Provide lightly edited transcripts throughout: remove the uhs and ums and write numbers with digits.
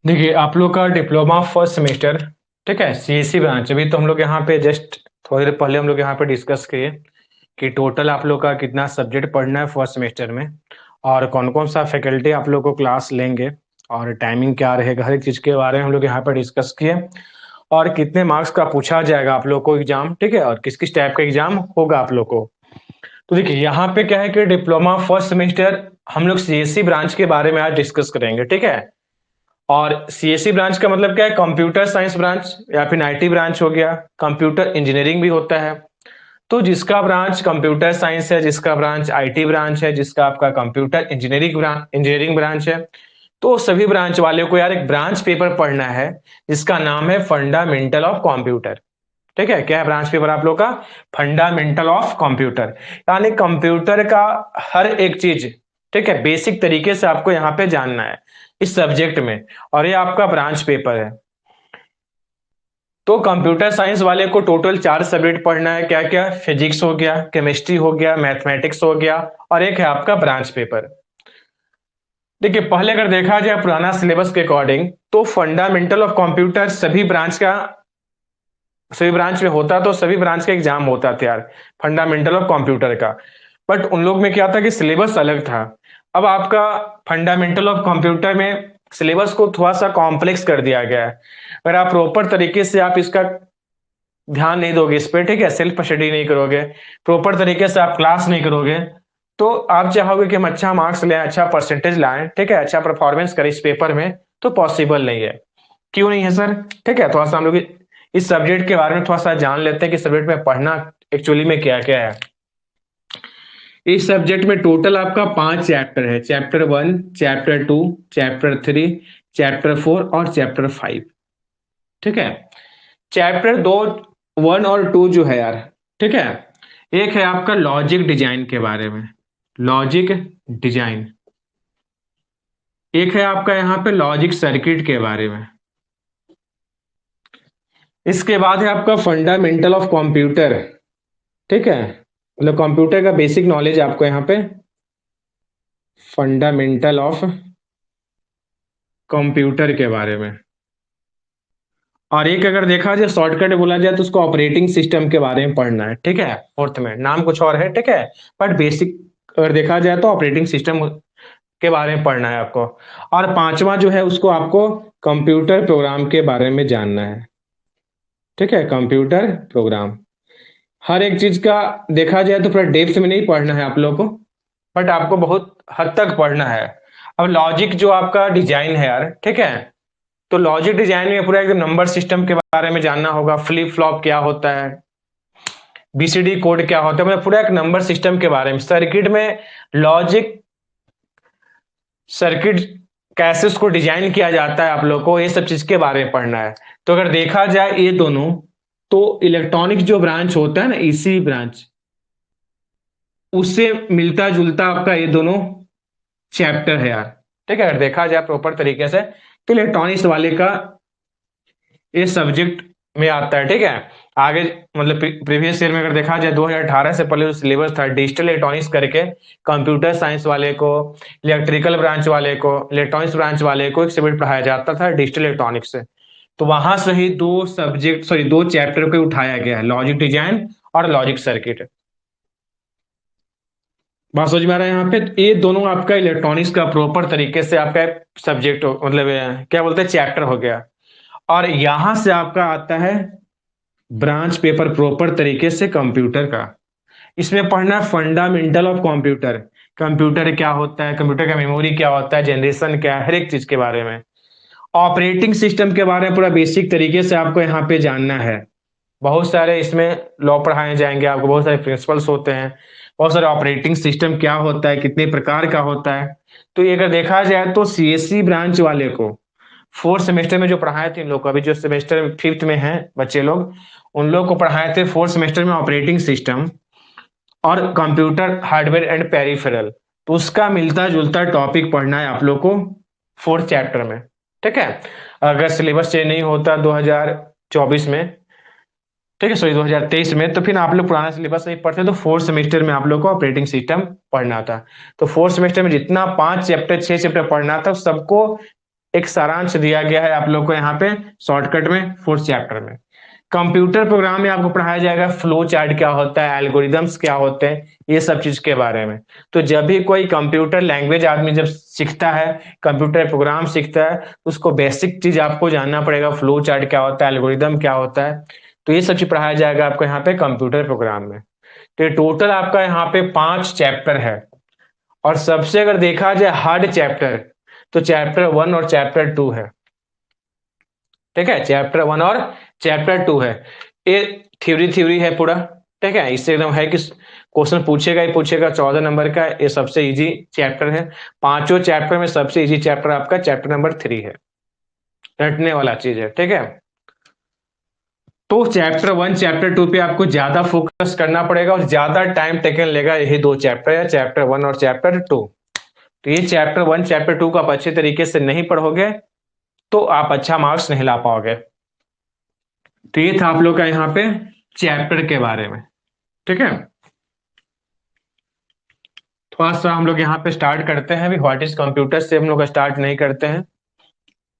देखिए आप लोग का डिप्लोमा फर्स्ट सेमेस्टर, ठीक है, सीएससी ब्रांच। अभी तो हम लोग यहाँ पे जस्ट थोड़ी देर पहले हम लोग यहाँ पे डिस्कस किए कि टोटल आप लोग का कितना सब्जेक्ट पढ़ना है फर्स्ट सेमेस्टर में, और कौन कौन सा फैकल्टी आप लोग को क्लास लेंगे, और टाइमिंग क्या रहेगा, हर एक चीज़ के बारे में हम लोग यहाँ पे डिस्कस किए। और कितने मार्क्स का पूछा जाएगा आप लोग को एग्जाम, ठीक है, और किस किस टाइप का एग्जाम होगा आप लोग को। तो देखिए यहाँ पे क्या है कि डिप्लोमा फर्स्ट सेमेस्टर हम लोग सीएससी ब्रांच के बारे में आज डिस्कस करेंगे, ठीक है। और सीएससी ब्रांच का मतलब क्या है, कंप्यूटर साइंस ब्रांच या फिर आईटी ब्रांच हो गया। कंप्यूटर इंजीनियरिंग भी होता है। तो जिसका ब्रांच कंप्यूटर साइंस है, जिसका ब्रांच आईटी ब्रांच है, जिसका आपका कंप्यूटर इंजीनियरिंग ब्रांच है, तो सभी ब्रांच वाले को यार एक ब्रांच पेपर पढ़ना है जिसका नाम है फंडामेंटल ऑफ कंप्यूटर। ठीक है, क्या है ब्रांच पेपर आप लोग का? Fundamental of computer. यानी कंप्यूटर का हर एक चीज, ठीक है, बेसिक तरीके से आपको यहाँ पे जानना है इस सब्जेक्ट में, और ये आपका ब्रांच पेपर है। तो कंप्यूटर साइंस वाले को टोटल 4 सब्जेक्ट पढ़ना है। क्या क्या? फिजिक्स हो गया, केमिस्ट्री हो गया, मैथमेटिक्स हो गया, और एक है आपका ब्रांच पेपर। देखिए पहले अगर देखा जाए पुराना सिलेबस के अकॉर्डिंग, तो फंडामेंटल ऑफ कंप्यूटर सभी ब्रांच में होता, तो सभी ब्रांच का एग्जाम होता था यार, फंडामेंटल ऑफ कंप्यूटर का। बट उन लोग में क्या था कि सिलेबस अलग था। अब आपका फंडामेंटल ऑफ कंप्यूटर में सिलेबस को थोड़ा सा कॉम्प्लेक्स कर दिया गया है। अगर आप प्रॉपर तरीके से आप इसका ध्यान नहीं दोगे इस पे, ठीक है, सेल्फ स्टडी नहीं करोगे, प्रॉपर तरीके से आप क्लास नहीं करोगे, तो आप चाहोगे कि हम अच्छा मार्क्स लें, अच्छा परसेंटेज लाएं, ठीक है, अच्छा परफॉर्मेंस करें इस पेपर में, तो पॉसिबल नहीं है। क्यों नहीं है सर? ठीक है, थोड़ा सा हम लोग इस सब्जेक्ट के बारे में थोड़ा सा जान लेते हैं कि सब्जेक्ट में पढ़ना एक्चुअली में क्या क्या है। इस सब्जेक्ट में टोटल आपका 5 चैप्टर है। चैप्टर 1, चैप्टर 2, चैप्टर 3, चैप्टर 4 और चैप्टर 5। ठीक है। चैप्टर 2, 1 और 2 जो है यार, ठीक है, एक है आपका लॉजिक डिजाइन के बारे में, लॉजिक डिजाइन। एक है आपका यहाँ पे लॉजिक सर्किट के बारे में। इसके बाद है आपका फंडामेंटल ऑफ कंप्यूटर। ठीक है, मतलब कंप्यूटर का बेसिक नॉलेज आपको यहाँ पे फंडामेंटल ऑफ कंप्यूटर के बारे में। और एक अगर देखा जाए शॉर्टकट में बोला जाए तो उसको ऑपरेटिंग सिस्टम के बारे में पढ़ना है। ठीक है, फोर्थ में नाम कुछ और है, ठीक है, बट बेसिक अगर देखा जाए तो ऑपरेटिंग सिस्टम के बारे में पढ़ना है आपको। और पांचवा जो है उसको आपको कंप्यूटर प्रोग्राम के बारे में जानना है। ठीक है, कंप्यूटर प्रोग्राम। हर एक चीज का देखा जाए तो पूरा डेप्थ में नहीं पढ़ना है आप लोग को, बट आपको बहुत हद तक पढ़ना है। अब लॉजिक जो आपका डिजाइन है यार, ठीक है, तो लॉजिक डिजाइन में पूरा एकदम नंबर सिस्टम के बारे में जानना होगा, फ्लिप फ्लॉप क्या होता है, बीसीडी कोड क्या होता है, मतलब पूरा एक नंबर सिस्टम के बारे में। सर्किट में लॉजिक सर्किट कैसे उसको डिजाइन किया जाता है आप लोग को, ये सब चीज के बारे में पढ़ना है। तो अगर देखा जाए ये दोनों, तो इलेक्ट्रॉनिक जो ब्रांच होता है ना, इसी ब्रांच, उससे मिलता जुलता आपका ये दोनों चैप्टर है यार। ठीक है, अगर देखा जाए प्रॉपर तरीके से, तो इलेक्ट्रॉनिक्स वाले का ये सब्जेक्ट में आता है। ठीक है, आगे मतलब प्रीवियस ईयर में अगर देखा जाए 2018 से पहले जो सिलेबस था डिजिटल इलेक्ट्रॉनिक्स करके, कंप्यूटर साइंस वाले को, इलेक्ट्रिकल ब्रांच वाले को, इलेक्ट्रॉनिक्स ब्रांच वाले को एक सब्जेक्ट पढ़ाया जाता था डिजिटल इलेक्ट्रॉनिक्स से। तो वहां से ही दो चैप्टर को उठाया गया है, लॉजिक डिजाइन और लॉजिक सर्किट। बात समझ में आ रहा है यहाँ पे? तो ये दोनों आपका इलेक्ट्रॉनिक्स का प्रॉपर तरीके से आपका सब्जेक्ट मतलब क्या बोलते हैं, चैप्टर हो गया। और यहां से आपका आता है ब्रांच पेपर प्रॉपर तरीके से कंप्यूटर का। इसमें पढ़ना फंडामेंटल ऑफ कंप्यूटर, कंप्यूटर क्या होता है, कंप्यूटर का मेमोरी क्या होता है, जनरेशन क्या है, हर एक चीज के बारे में। ऑपरेटिंग सिस्टम के बारे में पूरा बेसिक तरीके से आपको यहाँ पे जानना है। बहुत सारे इसमें लॉ पढ़ाए जाएंगे आपको, बहुत सारे प्रिंसिपल्स होते हैं, बहुत सारे ऑपरेटिंग सिस्टम क्या होता है, कितने प्रकार का होता है। तो ये अगर देखा जाए तो सीएससी ब्रांच वाले को फोर्थ सेमेस्टर में जो पढ़ाए थे इन लोग को, अभी जो सेमेस्टर फिफ्थ में है बच्चे लोग, उन लोग को पढ़ाए थे फोर्थ सेमेस्टर में ऑपरेटिंग सिस्टम और कंप्यूटर हार्डवेयर एंड पेरिफेरल। तो उसका मिलता जुलता टॉपिक पढ़ना है आप लोग को फोर्थ चैप्टर में। ठीक है, अगर सिलेबस चेंज नहीं होता 2024 में, ठीक है, सॉरी 2023 में, तो फिर आप लोग पुराना सिलेबस नहीं पढ़ते, तो फोर्थ सेमेस्टर में आप लोग को ऑपरेटिंग सिस्टम पढ़ना था। तो फोर्थ सेमेस्टर में जितना 5 चैप्टर 6 चैप्टर पढ़ना था सबको एक सारांश दिया गया है आप लोग को यहाँ पे शॉर्टकट में 4th चैप्टर में। कंप्यूटर प्रोग्राम में आपको पढ़ाया जाएगा फ्लो चार्ट क्या होता है, एल्गोरिदम्स क्या होते हैं, ये सब चीज के बारे में। तो जब भी कोई कंप्यूटर लैंग्वेज आदमी जब सीखता है, कंप्यूटर प्रोग्राम सीखता है, तो उसको बेसिक चीज आपको जानना पड़ेगा, फ्लो चार्ट क्या होता है, एल्गोरिदम क्या होता है। तो ये सब चीज पढ़ाया जाएगा आपको यहाँ पे कंप्यूटर प्रोग्राम में। तो टोटल आपका यहाँ पे 5 चैप्टर है, और सबसे अगर देखा जाए हार्ड चैप्टर, तो चैप्टर 1 और चैप्टर 2 है। ठीक है, चैप्टर 1 और चैप्टर 2 है। ये थ्योरी है पूरा। ठीक है, इससे एकदम है कि क्वेश्चन पूछेगा ही पूछेगा, 14 नंबर का। ये सबसे इजी चैप्टर है। 5 चैप्टर में सबसे इजी चैप्टर आपका चैप्टर नंबर 3 है, रटने वाला चीज है। ठीक है, तो चैप्टर 1 चैप्टर 2 पे आपको ज्यादा फोकस करना पड़ेगा, और ज्यादा टाइम टेकन लेगा यही 2 चैप्टर है, चैप्टर 1 और चैप्टर 2। तो ये चैप्टर 1 चैप्टर 2 को आप अच्छे तरीके से नहीं पढ़ोगे तो आप अच्छा मार्क्स नहीं ला पाओगे। तो ये था आप लोग का यहाँ पे चैप्टर के बारे में। ठीक है, थोड़ा सा हम लोग यहाँ पे स्टार्ट करते हैं। अभी व्हाट इज कंप्यूटर से हम लोग स्टार्ट नहीं करते हैं,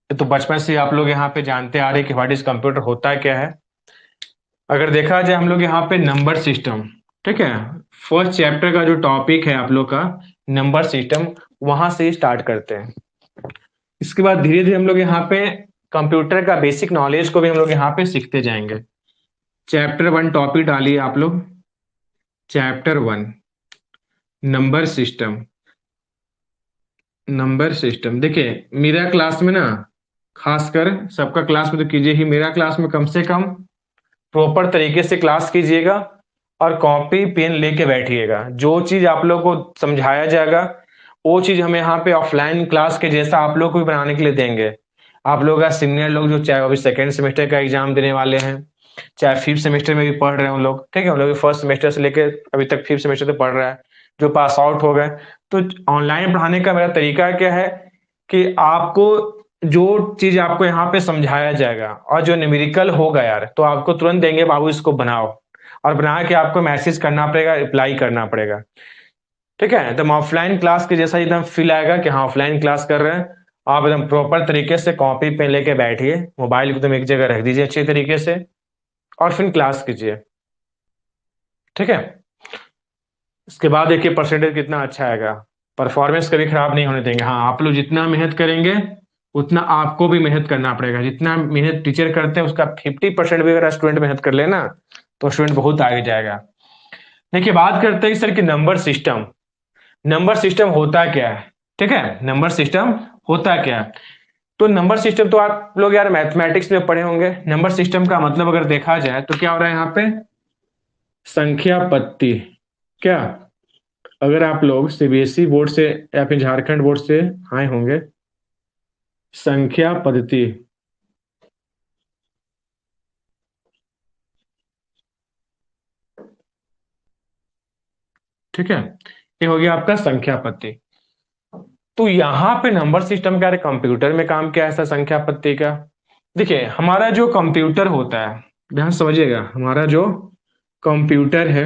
तो बचपन से आप लोग यहाँ पे जानते आ रहे हैं कि व्हाट इज कंप्यूटर होता क्या है। अगर देखा जाए हम लोग यहाँ पे नंबर सिस्टम, ठीक है, फर्स्ट चैप्टर का जो टॉपिक है आप लोग का नंबर सिस्टम, वहां से स्टार्ट करते हैं। इसके बाद धीरे धीरे हम लोग यहाँ पे कंप्यूटर का बेसिक नॉलेज को भी हम लोग यहाँ पे सीखते जाएंगे। चैप्टर 1 टॉपिक डालिए आप लोग, chapter 1 number system. Number system देखिए, मेरा क्लास में ना, खासकर सबका क्लास में तो कीजिए ही, मेरा क्लास में कम से कम प्रॉपर तरीके से क्लास कीजिएगा, और कॉपी पेन लेके बैठिएगा। जो चीज आप लोग को समझाया जाएगा वो चीज हम यहाँ पे ऑफलाइन क्लास के जैसा आप लोग को भी बनाने के लिए देंगे। आप लोग का सीनियर लोग जो चाहे अभी सेकेंड सेमेस्टर का एग्जाम देने वाले हैं, चाहे 5th सेमेस्टर में भी पढ़ रहे हैं उन लोग, ठीक है, उन लोग फर्स्ट सेमेस्टर से लेकर अभी तक 5th सेमेस्टर तक पढ़ रहा है, जो पास आउट हो गए। तो ऑनलाइन पढ़ाने का मेरा तरीका क्या है कि आपको जो चीज आपको यहाँ पे समझाया जाएगा और जो न्यूमेरिकल होगा यार, तो आपको तुरंत देंगे बाबू इसको बनाओ, और बना के आपको मैसेज करना पड़ेगा, रिप्लाई करना पड़ेगा। ठीक है, तो ऑफलाइन क्लास के जैसा एकदम फील आएगा कि हाँ ऑफलाइन क्लास कर रहे हैं। आप एकदम प्रॉपर तरीके से कॉपी पेन लेके बैठिए, मोबाइल को एकदम एक जगह रख दीजिए अच्छे तरीके से, और फिर क्लास कीजिए। ठीक है, इसके बाद देखिए परसेंटेज कितना अच्छा आएगा, परफॉर्मेंस कभी खराब नहीं होने देंगे। हाँ, आप लोग जितना मेहनत करेंगे उतना आपको भी मेहनत करना पड़ेगा। जितना मेहनत टीचर करते हैं उसका 50% भी अगर स्टूडेंट मेहनत कर लेना तो स्टूडेंट बहुत आगे जाएगा। देखिए, बात करते हैं सर कि नंबर सिस्टम, नंबर सिस्टम होता क्या है। ठीक है, नंबर सिस्टम होता क्या है। तो नंबर सिस्टम तो आप लोग यार मैथमेटिक्स में पढ़े होंगे। नंबर सिस्टम का मतलब अगर देखा जाए तो क्या हो रहा है यहाँ पे, संख्या पत्ती। क्या, अगर आप लोग सीबीएसई बोर्ड से या फिर झारखंड बोर्ड से आए होंगे, संख्या पद्धति, ठीक है, ये हो गया आपका संख्या पद्धति। तो यहाँ पे नंबर सिस्टम क्या है, कंप्यूटर में काम क्या है ऐसा संख्या पद्धति का। देखिए, हमारा जो कंप्यूटर होता है, ध्यान समझिएगा, हमारा जो कंप्यूटर है,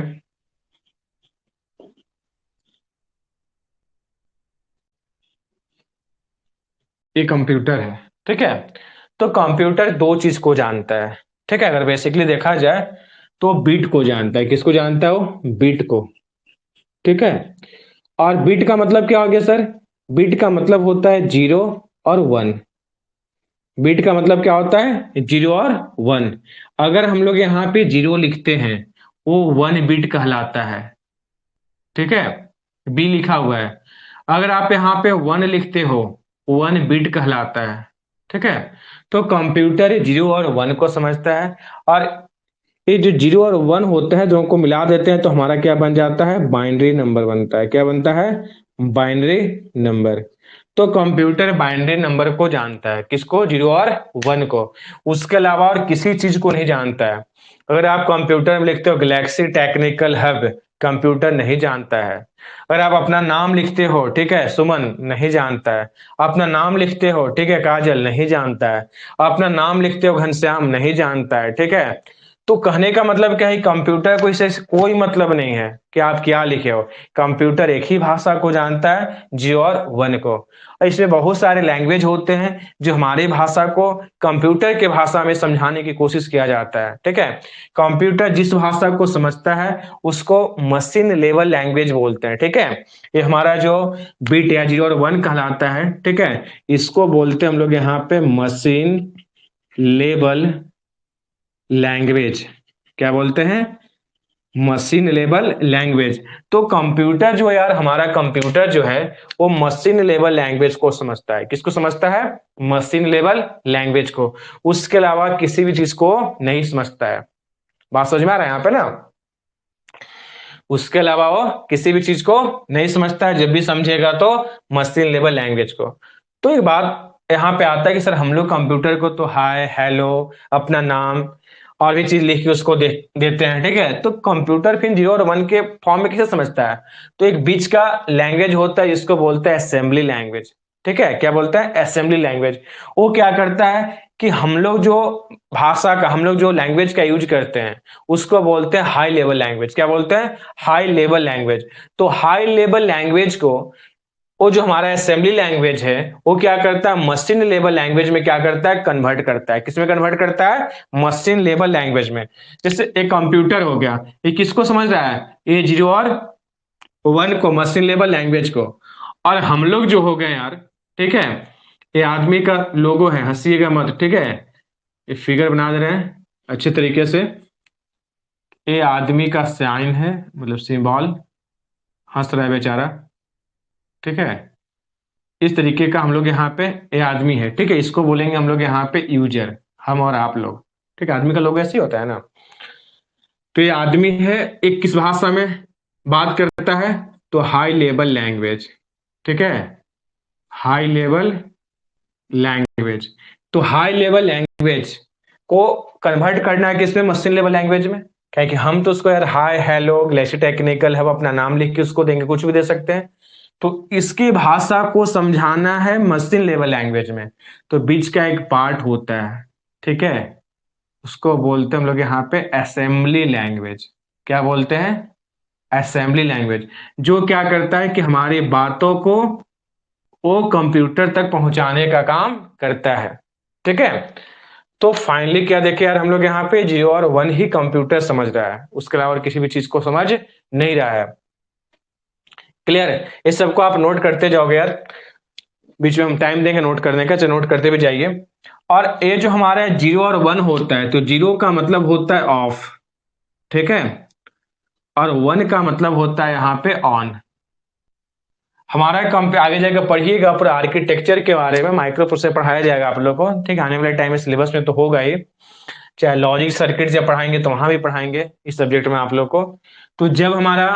ये कंप्यूटर है। ठीक है, तो कंप्यूटर दो चीज को जानता है। ठीक है, अगर बेसिकली देखा जाए तो बिट को जानता है। किसको जानता है वो, बिट को। ठीक है, और बिट का मतलब क्या हो गया सर, बिट का मतलब होता है 0 और 1। बिट का मतलब क्या होता है, 0 और 1। अगर हम लोग यहाँ पे 0 लिखते हैं वो 1 बिट कहलाता है। ठीक है, बी लिखा हुआ है। अगर आप यहाँ पे 1 लिखते हो, 1 बिट कहलाता है। ठीक है, तो कंप्यूटर 0 और 1 को समझता है, और ये जो 0 और 1 होता है दोनों को मिला देते हैं तो हमारा क्या बन जाता है, बाइनरी नंबर बनता है। क्या बनता है, बाइनरी नंबर। तो कंप्यूटर बाइनरी नंबर को जानता है, किसको, 0 और 1 को। उसके अलावा और किसी चीज को नहीं जानता है। अगर आप कंप्यूटर में लिखते हो गैलेक्सी टेक्निकल हब, कंप्यूटर नहीं जानता है। अगर आप अपना नाम लिखते हो, ठीक है, सुमन, नहीं जानता है। अपना नाम लिखते हो, ठीक है, काजल, नहीं जानता है। अपना नाम लिखते हो घनश्याम, नहीं जानता है। ठीक है, तो कहने का मतलब क्या है, कंप्यूटर को इससे कोई मतलब नहीं है कि आप क्या लिखे हो। कंप्यूटर एक ही भाषा को जानता है, 0 और 1 को। और इसमें बहुत सारे लैंग्वेज होते हैं जो हमारी भाषा को कंप्यूटर के भाषा में समझाने की कोशिश किया जाता है, ठीक है। कंप्यूटर जिस भाषा को समझता है उसको मशीन लेवल लैंग्वेज बोलते हैं, ठीक है। ये हमारा जो बिट या 0 और 1 कहलाता है, ठीक है, इसको बोलते हैं हम लोग यहाँ पे मशीन लेवल लैंग्वेज। क्या बोलते हैं? Machine level language. तो कंप्यूटर जो है यार, हमारा कंप्यूटर जो है वो मशीन लेवल लैंग्वेज को समझता है। किसको समझता है? मशीन लेवल लैंग्वेज को। उसके अलावा किसी भी चीज को नहीं समझता है। बात समझ में आ रहा है यहाँ पे ना? उसके अलावा वो किसी भी चीज को नहीं समझता है। जब भी समझेगा तो मशीन लेवल लैंग्वेज को। तो एक बात यहाँ पे आता है कि सर हम लोग कंप्यूटर को तो हाय हेलो अपना नाम और भी चीज लिख के उसको देते हैं, ठीक है। तो कंप्यूटर फिर 0 और 1 के फॉर्म में कैसे समझता है? तो एक बीच का लैंग्वेज होता है जिसको बोलते हैं असेंबली लैंग्वेज, ठीक है। क्या बोलता है? Assembly language. वो क्या करता है कि हम लोग जो भाषा का, हम लोग जो लैंग्वेज का यूज करते हैं उसको बोलते हैं हाई लेवल लैंग्वेज। क्या बोलते हैं? High level language. तो हाई लेवल लैंग्वेज को वो जो हमारा असेंबली लैंग्वेज है वो क्या करता है, मशीन लेवल लैंग्वेज में क्या करता है, कन्वर्ट करता है। किसमें कन्वर्ट करता है? मशीन लेवल लैंग्वेज में। जैसे एक कंप्यूटर हो गया, ये किसको समझ रहा है? ये 0 और 1 को, मशीन लेवल लैंग्वेज को। और हम लोग जो हो गए यार, ठीक है, ये आदमी का लोगो है, हंसीएगा मत, ठीक है। ये फिगर बना दे रहे हैं अच्छे तरीके से। ये आदमी का साइन है, मतलब सिंबल, हंस रहा है बेचारा, ठीक है। इस तरीके का हम लोग यहाँ पे ये आदमी है, ठीक है। इसको बोलेंगे हम लोग यहाँ पे यूजर, हम और आप लोग, ठीक है। आदमी का लोगो ऐसे ही होता है ना। तो ये आदमी है, एक किस भाषा में बात करता है? तो हाई लेवल लैंग्वेज, ठीक है, हाई लेवल लैंग्वेज। तो हाई लेवल लैंग्वेज को कन्वर्ट करना है किसमें? मशीन लेवल लैंग्वेज में। क्या है कि हम तो उसको यार हाय हेलो ग्लेसी टेक्निकल हम अपना नाम लिख के उसको देंगे, कुछ भी दे सकते हैं। तो इसकी भाषा को समझाना है मशीन लेवल लैंग्वेज में। तो बीच का एक पार्ट होता है, ठीक है, उसको बोलते हैं हम लोग यहाँ पे असेंबली लैंग्वेज। क्या बोलते हैं? Assembly language. जो क्या करता है कि हमारी बातों को वो कंप्यूटर तक पहुंचाने का काम करता है, ठीक है। तो फाइनली क्या देखे यार, हम लोग यहाँ पे 0 और 1 ही कंप्यूटर समझ रहा है, उसके अलावा किसी भी चीज को समझ नहीं रहा है। क्लियर है? इस सबको आप नोट करते जाओगे यार, बीच में हम टाइम देंगे नोट करने का, चलो नोट करते भी जाइए। और ये जो हमारा 0 और 1 होता है, तो 0 का मतलब होता है ऑफ, ठीक है, और 1 का मतलब होता है यहाँ पे ऑन। हमारा कम पे आगे जाकर पढ़िएगा पूरा आर्किटेक्चर के बारे में, माइक्रो प्रोसेसर पढ़ाया जाएगा आप लोगों को, ठीक है। आने वाले टाइम में सिलेबस में तो होगा ही, चाहे लॉजिक सर्किट जब पढ़ाएंगे तो वहां भी पढ़ाएंगे इस सब्जेक्ट में आप लोग को। तो जब हमारा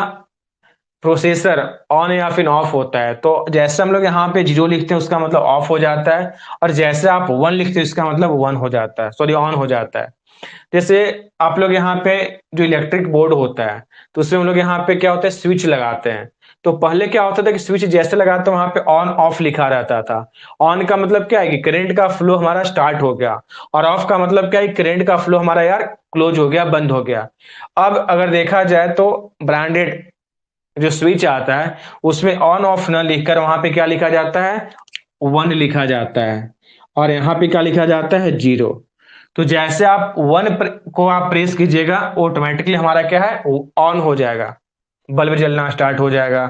प्रोसेसर ऑन या फिर ऑफ होता है, तो जैसे हम लोग यहाँ पे 0 लिखते हैं उसका मतलब ऑफ हो जाता है, और जैसे आप 1 लिखते हैं उसका मतलब 1 हो जाता है, सॉरी ऑन हो जाता है। जैसे आप लोग यहाँ पे जो इलेक्ट्रिक बोर्ड होता है, तो उसमें हम लोग यहाँ पे क्या होता है, स्विच लगाते हैं। तो पहले क्या होता था कि स्विच जैसे लगाते वहां पे ऑन ऑफ लिखा रहता था। ऑन का मतलब क्या है कि करंट का फ्लो हमारा स्टार्ट हो गया, और ऑफ का मतलब क्या है, करंट का फ्लो हमारा यार क्लोज हो गया, बंद हो गया। अब अगर देखा जाए तो ब्रांडेड जो स्विच आता है उसमें ऑन ऑफ न लिखकर वहां पे क्या लिखा जाता है, 1 लिखा जाता है, और यहाँ पे क्या लिखा जाता है, 0। तो जैसे आप 1 को आप प्रेस कीजिएगा, ऑटोमेटिकली हमारा क्या है, ऑन हो जाएगा, बल्ब जलना स्टार्ट हो जाएगा,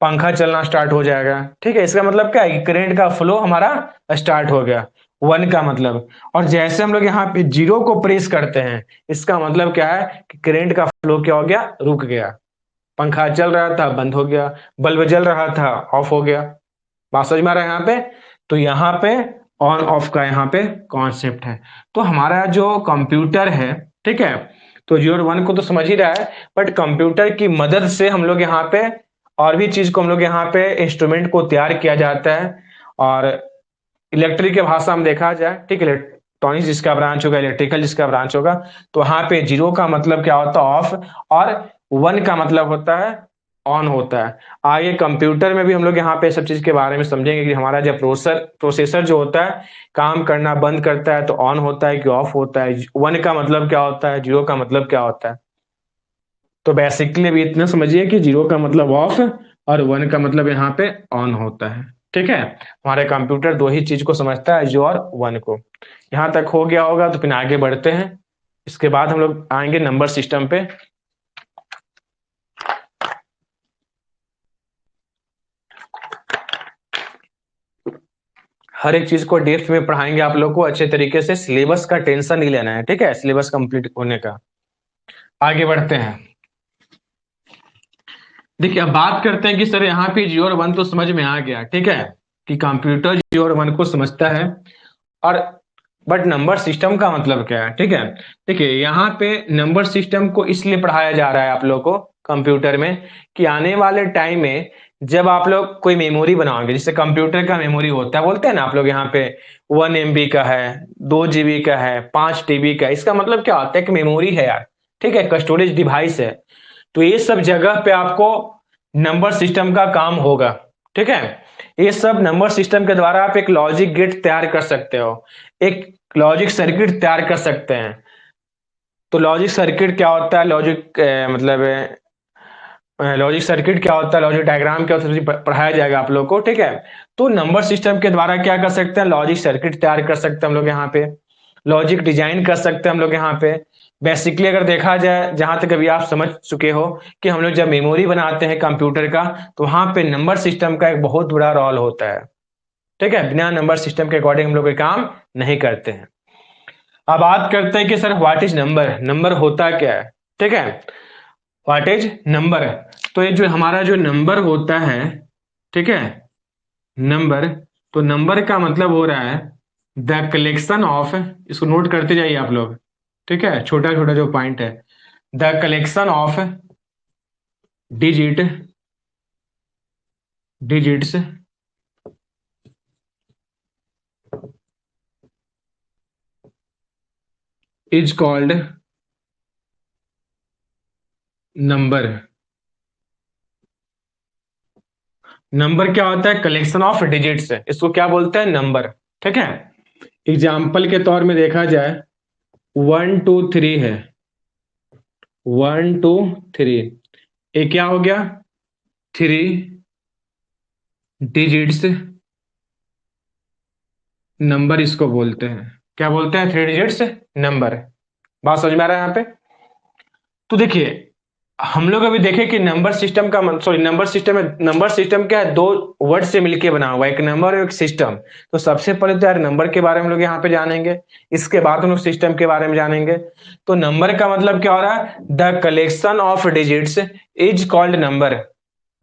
पंखा चलना स्टार्ट हो जाएगा, ठीक है। इसका मतलब क्या है कि करंट का फ्लो हमारा स्टार्ट हो गया, 1 का मतलब। और जैसे हम लोग यहाँ पे 0 को प्रेस करते हैं, इसका मतलब क्या है कि करंट का फ्लो क्या हो गया, रुक गया। पंखा चल रहा था, बंद हो गया, बल्ब जल रहा था, ऑफ हो गया। बात समझ में आ रहा है यहाँ पे? तो यहाँ पे ऑन ऑफ का यहाँ पे कॉन्सेप्ट है। तो हमारा जो कंप्यूटर है, ठीक है, तो 0 और 1 को तो समझ ही रहा है, बट कंप्यूटर की मदद से हम लोग यहाँ पे और भी चीज को हम लोग यहाँ पे इंस्ट्रूमेंट को तैयार किया जाता है। और इलेक्ट्रिक के भाषा में देखा जाए, ठीक है, इलेक्ट्रॉनिक्स जिसका ब्रांच होगा, इलेक्ट्रिकल जिसका ब्रांच होगा, तो वहां पे 0 का मतलब क्या होता है, ऑफ, और 1 का मतलब होता है ऑन होता है। आगे कंप्यूटर में भी हम लोग यहाँ पे सब चीज के बारे में समझेंगे कि हमारा जब प्रोसेसर जो होता है काम करना बंद करता है तो ऑन होता है कि ऑफ होता है, 1 का मतलब क्या होता है, 0 का मतलब क्या होता है। तो बेसिकली अभी इतना समझिए कि 0 का मतलब ऑफ और 1 का मतलब यहाँ पे ऑन होता है। ठीक है, हमारे कंप्यूटर दो ही चीज को समझता है, 0 और 1 को। यहाँ तक हो गया होगा तो फिर आगे बढ़ते हैं। इसके बाद हम लोग आएंगे नंबर सिस्टम पे। हर एक चीज को डेप्थ में पढ़ाएंगे आप लोग को अच्छे तरीके से, सिलेबस का टेंशन नहीं लेना है, ठीक है, सिलेबस कंप्लीट होने का। आगे बढ़ते हैं। देखिए अब बात करते हैं कि सर यहाँ पे 0 और 1 तो समझ में आ गया, ठीक है, कि कंप्यूटर 0 और 1 को समझता है, और बट नंबर सिस्टम का मतलब क्या है, ठीक है। देखिए यहाँ पे नंबर सिस्टम को इसलिए पढ़ाया जा रहा है आप लोग को कंप्यूटर में कि आने वाले टाइम में जब आप लोग कोई मेमोरी बनाओगे, जैसे कंप्यूटर का मेमोरी होता है, बोलते हैं ना आप लोग यहाँ पे 1 MB का है, 2 GB का है, 5 TB का, इसका मतलब क्या होता है कि मेमोरी है यार, ठीक है, स्टोरेज डिवाइस है। तो ये सब जगह पे आपको नंबर सिस्टम का काम होगा, ठीक है। ये सब नंबर सिस्टम के द्वारा आप एक लॉजिक गेट तैयार कर सकते हो, एक लॉजिक सर्किट तैयार कर सकते हैं। तो लॉजिक सर्किट क्या होता है, लॉजिक मतलब लॉजिक सर्किट क्या होता है, लॉजिक डायग्राम क्या होता है, पढ़ाया जाएगा आप लोग को, ठीक है। तो नंबर सिस्टम के द्वारा क्या कर सकते हैं, लॉजिक सर्किट तैयार कर सकते हैं हम लोग यहाँ पे, लॉजिक डिजाइन कर सकते हैं हम लोग यहाँ पे। बेसिकली अगर देखा जाए, जहां तक अभी आप समझ चुके हो कि हम लोग जब मेमोरी बनाते हैं कंप्यूटर का, तो वहां पे नंबर सिस्टम का एक बहुत बड़ा रोल होता है, ठीक है। बिना नंबर सिस्टम के अकॉर्डिंग हम लोग कोई काम नहीं करते हैं। अब बात करते हैं कि sir what is number, number होता क्या है, ठीक है। व्हाट इज नंबर, तो ये जो हमारा जो नंबर होता है, ठीक है, नंबर, तो नंबर का मतलब हो रहा है द कलेक्शन ऑफ, इसको नोट करते जाइए आप लोग, ठीक है, छोटा छोटा जो पॉइंट है, the collection of digit digits is called number. Number क्या होता है, कलेक्शन ऑफ डिजिट्स, इसको क्या बोलते हैं, नंबर, ठीक है। एग्जाम्पल के तौर में देखा जाए 1 2 3 है, 1 2 3, ये क्या हो गया, 3 डिजिट्स नंबर इसको बोलते हैं, क्या बोलते हैं, 3 डिजिट्स नंबर। बात समझ में आ रहा है यहाँ पे। तो देखिए हम लोग अभी देखें कि नंबर सिस्टम का सॉरी नंबर सिस्टम है, नंबर सिस्टम क्या है, दो वर्ड से मिलके बना हुआ है, एक नंबर और एक सिस्टम। तो सबसे पहले तो यार नंबर के बारे में लोग यहाँ पे जानेंगे, इसके बाद हम लोग सिस्टम के बारे में जानेंगे। तो नंबर का मतलब क्या हो रहा है, the collection of digits is called number,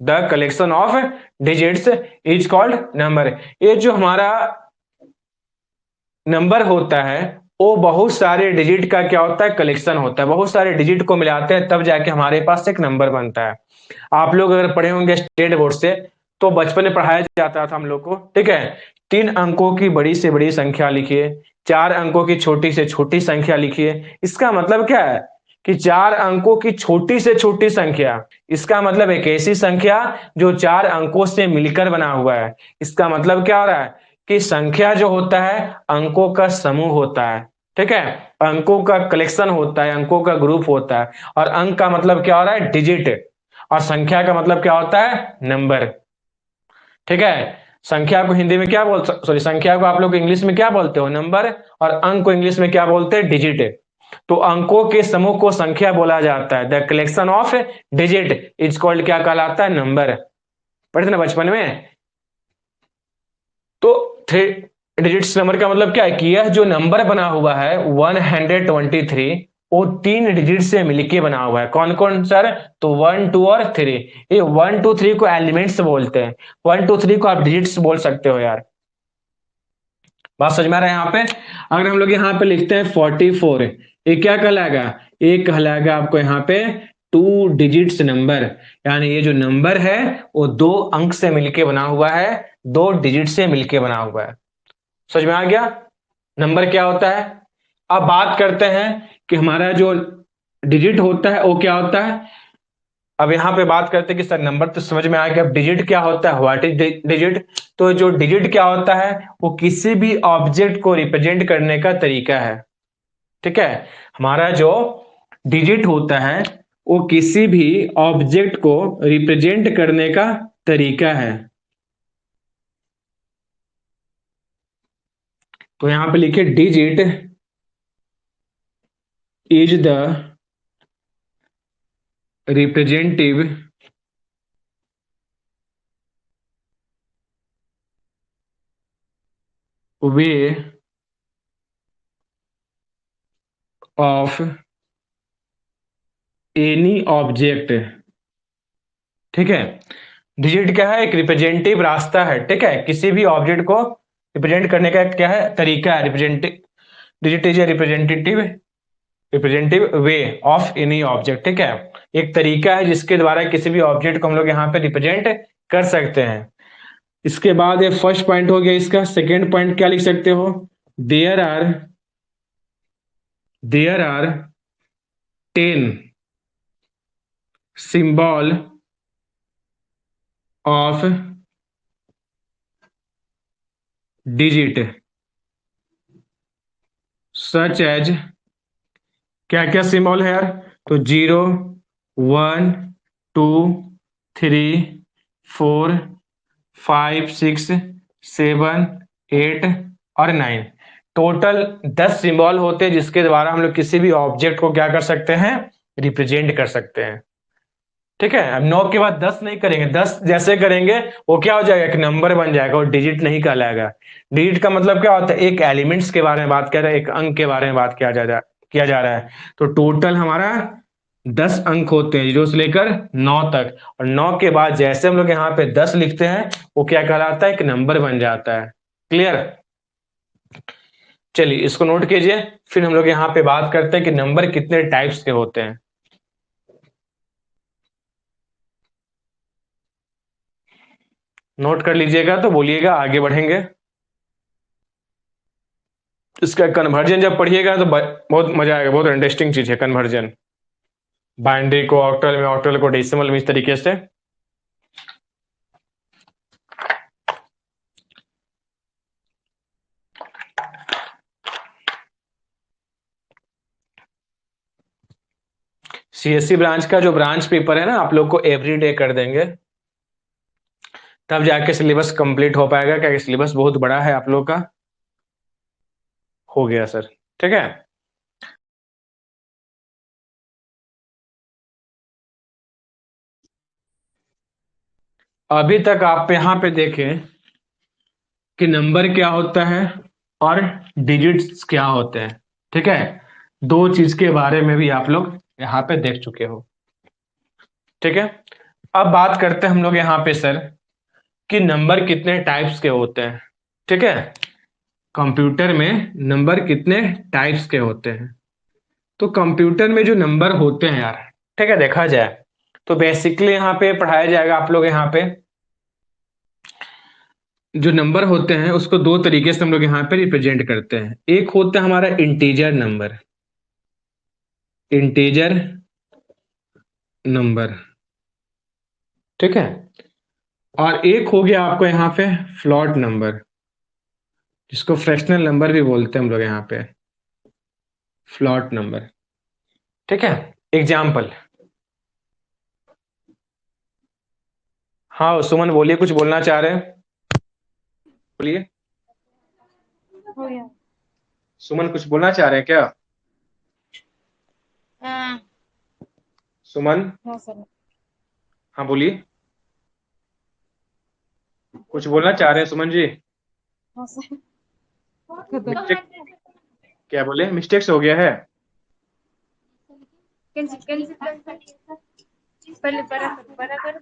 the collection of digits is called number. ये जो हमारा नंबर होता है वो बहुत सारे डिजिट का क्या होता है, कलेक्शन होता है, बहुत सारे डिजिट को मिलाते हैं तब जाके हमारे पास एक नंबर बनता है। आप लोग अगर पढ़े होंगे स्टेट बोर्ड से, तो बचपन में पढ़ाया जाता था हम लोग को, ठीक है, 3 अंकों की बड़ी से बड़ी संख्या लिखिए, 4 अंकों की छोटी से छोटी संख्या लिखिए। इसका मतलब क्या है कि 4 अंकों की छोटी से छोटी संख्या, इसका मतलब एक ऐसी संख्या जो 4 अंकों से मिलकर बना हुआ है। इसका मतलब क्या हो रहा है कि संख्या जो होता है अंकों का समूह होता है, ठीक है, अंकों का कलेक्शन होता है, अंकों का ग्रुप होता है। और अंक का मतलब क्या हो रहा है, डिजिट, और संख्या का मतलब क्या होता है, नंबर, ठीक है। संख्या को हिंदी में क्या सॉरी संख्या को आप लोग इंग्लिश में क्या बोलते हो, नंबर, और अंक को इंग्लिश में क्या बोलते हैं, डिजिट। तो अंकों के समूह को संख्या बोला जाता है, the collection of digit is called क्या कहलाता है, नंबर। पढ़े थे ना बचपन में। तो 3 डिजिट्स नंबर का मतलब क्या है कि यह जो नंबर बना हुआ है 123, वो 3 डिजिट से मिलके बना हुआ है। कौन कौन सर, तो 1 2 और 3। ये 1 2 3 को एलिमेंट्स बोलते हैं, 1 2 3 को आप डिजिट्स बोल सकते हो यार। बात समझ में आ रहा है यहाँ पे। अगर हम लोग यहाँ पे लिखते हैं 44, ये क्या कहलाएगा, ये कहलाएगा आपको यहाँ पे 2 डिजिट्स नंबर। यानी ये जो नंबर है वो 2 अंक से मिलके बना हुआ है, 2 डिजिट से मिलके बना हुआ है। समझ में आ गया नंबर क्या होता है। अब बात करते हैं कि हमारा जो डिजिट होता है वो क्या होता है। अब यहाँ पे बात करते हैं कि सर नंबर तो समझ में आया कि अब डिजिट क्या होता है, व्हाट इज डिजिट। तो जो डिजिट क्या होता है, वो किसी भी ऑब्जेक्ट को रिप्रेजेंट करने का तरीका है। ठीक है, हमारा जो डिजिट होता है वो किसी भी ऑब्जेक्ट को रिप्रेजेंट करने का तरीका है। तो यहां पे लिखिए digit is the representative way of any object. ठीक है, डिजिट क्या है, एक रिप्रेजेंटिव रास्ता है। ठीक है, किसी भी ऑब्जेक्ट को रिप्रेजेंट करने का क्या है, तरीका है। Representative digit is a representative way of any object. ठीक है, एक तरीका है जिसके द्वारा किसी भी ऑब्जेक्ट को हम लोग यहाँ पे रिप्रेजेंट कर सकते हैं। इसके बाद ये फर्स्ट पॉइंट हो गया, इसका सेकेंड पॉइंट क्या लिख सकते हो, there are 10 symbol of digit such as, क्या क्या सिंबल है यार, तो 0 1 2 3 4 5 6 7 8 और 9। टोटल 10 सिंबल होते हैं जिसके द्वारा हम लोग किसी भी ऑब्जेक्ट को क्या कर सकते हैं, रिप्रेजेंट कर सकते हैं। ठीक है, अब 9 के बाद 10 नहीं करेंगे, 10 जैसे करेंगे वो क्या हो जाएगा, एक नंबर बन जाएगा, और डिजिट नहीं कहलाएगा। डिजिट का मतलब क्या होता है, एक एलिमेंट्स के बारे में बात कर रहे हैं, एक अंक के बारे में बात किया जा रहा है। तो टोटल हमारा 10 अंक होते हैं, 0 से लेकर 9 तक, और 9 के बाद जैसे हम लोग यहाँ पे 10 लिखते हैं वो क्या कहलाता है, एक नंबर बन जाता है। क्लियर, चलिए इसको नोट कीजिए। फिर हम लोग यहाँ पे बात करते हैं कि नंबर कितने टाइप्स के होते हैं। नोट कर लीजिएगा तो बोलिएगा, आगे बढ़ेंगे। इसका कन्वर्जन जब पढ़िएगा तो बहुत मजा आएगा, बहुत इंटरेस्टिंग चीज है कन्वर्जन। बाइनरी को ऑक्टल में, ऑक्टल को डेसिमल में, इस तरीके से। सीएससी ब्रांच का जो ब्रांच पेपर है ना, आप लोग को एवरी डे कर देंगे, तब जाके सिलेबस कंप्लीट हो पाएगा, क्या सिलेबस बहुत बड़ा है आप लोग का। हो गया सर, ठीक है। अभी तक आप यहाँ पे देखें कि नंबर क्या होता है और डिजिट्स क्या होते हैं। ठीक है, दो चीज के बारे में भी आप लोग यहाँ पे देख चुके हो। ठीक है, अब बात करते हैं हम लोग यहाँ पे सर कि नंबर कितने टाइप्स के होते हैं। ठीक है, कंप्यूटर में नंबर कितने टाइप्स के होते हैं। तो कंप्यूटर में जो नंबर होते हैं यार, ठीक है, देखा जाए तो बेसिकली यहाँ पे पढ़ाया जाएगा आप लोग यहाँ पे, जो नंबर होते हैं उसको दो तरीके से हम लोग यहाँ पे रिप्रेजेंट करते हैं। एक होता है हमारा इंटीजर नंबर, इंटीजर नंबर, ठीक है, और एक हो गया आपको यहाँ पे फ्लॉट नंबर, जिसको फ्रैक्शनल नंबर भी बोलते हैं हम लोग यहाँ पे, फ्लॉट नंबर। ठीक है, एग्जाम्पल। हाँ सुमन बोलिए, कुछ बोलना चाह रहे हैं, बोलिए। हो गया। सुमन कुछ बोलना चाह रहे हैं क्या, हाँ सुमन? सर। हाँ बोलिए, कुछ बोलना चाह रहे हैं सुमन जी? हाँ सर। मिस्टेक, क्या बोले, मिस्टेक्स हो गया है? कैंसिल पहले बड़ा कर।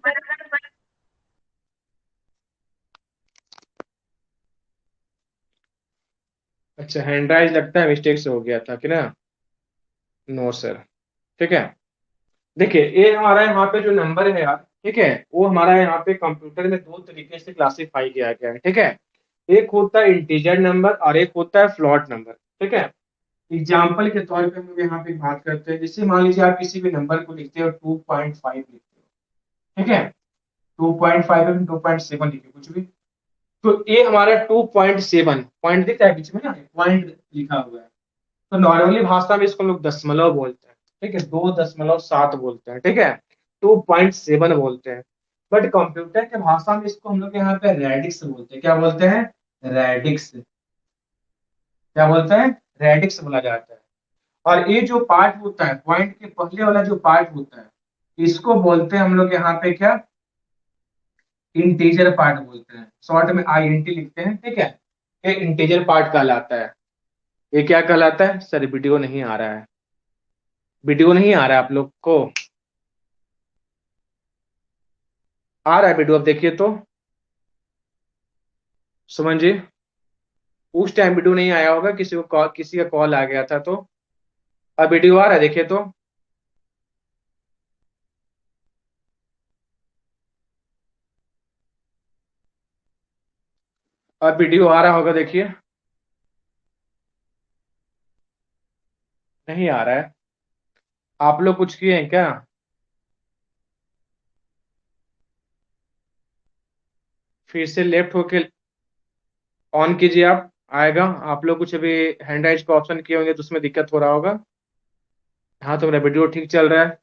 अच्छा, हैंड राइज लगता है मिस्टेक से हो गया था कि ना? नो सर, ठीक है। देखिए ये हमारा यहाँ पे जो नंबर है यार, ठीक है, वो हमारा यहाँ पे कंप्यूटर में दो तरीके से क्लासिफाई किया गया है। ठीक है, एक होता है इंटीजर नंबर और एक होता है फ्लॉट नंबर। ठीक है, एग्जाम्पल के तौर पे हम लोग यहाँ पे बात करते हैं, जैसे मान लीजिए आप किसी भी नंबर को लिखते हो 2.5 लिखते हो, ठीक है, 2.5 है, 2.7 लिखे कुछ भी। तो ए हमारा 2.7 पॉइंट दिख रहा है बीच में ना, पॉइंट लिखा हुआ है। तो नॉर्मली भाषा में इसको हम लोग दशमलव बोलते हैं, ठीक है, 2.7 बोलते हैं, ठीक है, 2.7 बोलते हैं। बट कंप्यूटर के भाषा में इसको हम लोग यहाँ पे रेडिक्स बोलते हैं। क्या बोलते हैं? रेडिक्स। क्या बोलते हैं? रेडिक्स बोला जाता है। और ये जो पार्ट होता है, पॉइंट के पहले वाला जो पार्ट होता है, इसको बोलते हैं हम लोग यहाँ पे क्या? इंटीजर पार्ट बोलते हैं, शॉर्ट में INT लिखते हैं, ठीक है। ये इंटीजर पार्ट कहलाता है। ये क्या कहलाता है? सर वीडियो नहीं आ रहा है, वीडियो नहीं आ रहा है आप लोग को? आ रहा है वीडियो? अब देखिए तो सुमन जी, उस टाइम वीडियो नहीं आया होगा, किसी को कॉल, किसी का कॉल आ गया था, तो अब वीडियो आ रहा है, देखिए तो। अब वीडियो आ रहा होगा, देखिए। नहीं आ रहा है? आप लोग कुछ किए हैं क्या? फिर से लेफ्ट होके ऑन कीजिए आप, आएगा। आप लोग कुछ अभी हैंड राइज का ऑप्शन किए होंगे तो उसमें दिक्कत हो रहा होगा। हाँ, तो मेरा वीडियो ठीक चल रहा है,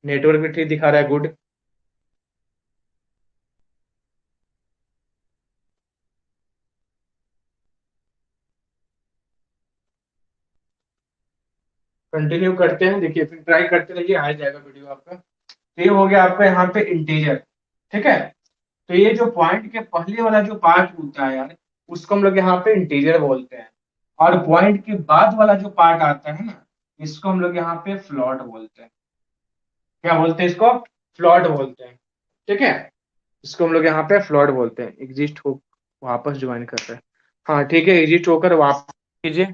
नेटवर्क भी ठीक दिखा रहा है, गुड। कंटिन्यू करते हैं, देखिए फिर ट्राई करते रहिए, आ जाएगा वीडियो आपका। तो ये हो गया आपका यहाँ पे इंटीजर, ठीक है। तो ये जो पॉइंट के पहले वाला जो पार्ट होता है यार, उसको हम लोग यहाँ पे इंटीजर बोलते हैं। और पॉइंट के बाद वाला जो पार्ट आता है ना, इसको हम लोग यहाँ पे फ्लॉट बोलते हैं। क्या बोलते हैं इसको? फ्लॉट बोलते हैं, ठीक है। इसको हम लोग यहाँ पे फ्लॉट बोलते हैं। एग्जिस्ट हो, वापस ज्वाइन कर रहे हैं। हाँ ठीक है, एग्जिस्ट होकर वापस कीजिए।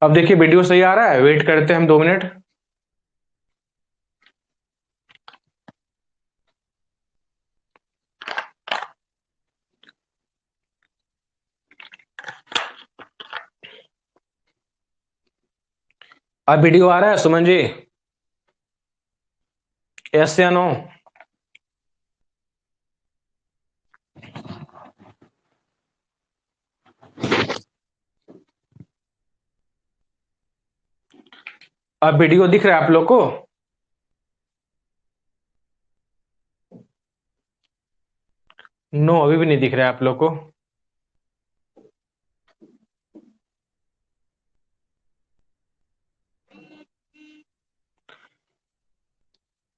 अब देखिए वीडियो सही आ रहा है, वेट करते हैं हम 2 मिनट। अब वीडियो आ रहा है सुमन जी? यस या नो? अब वीडियो दिख रहा है आप लोग को? नो, अभी भी नहीं दिख रहा है आप लोग को।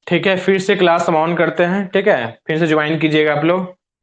ठीक है, फिर से क्लास हम ऑन करते हैं, ठीक है, फिर से ज्वाइन कीजिएगा आप लोग।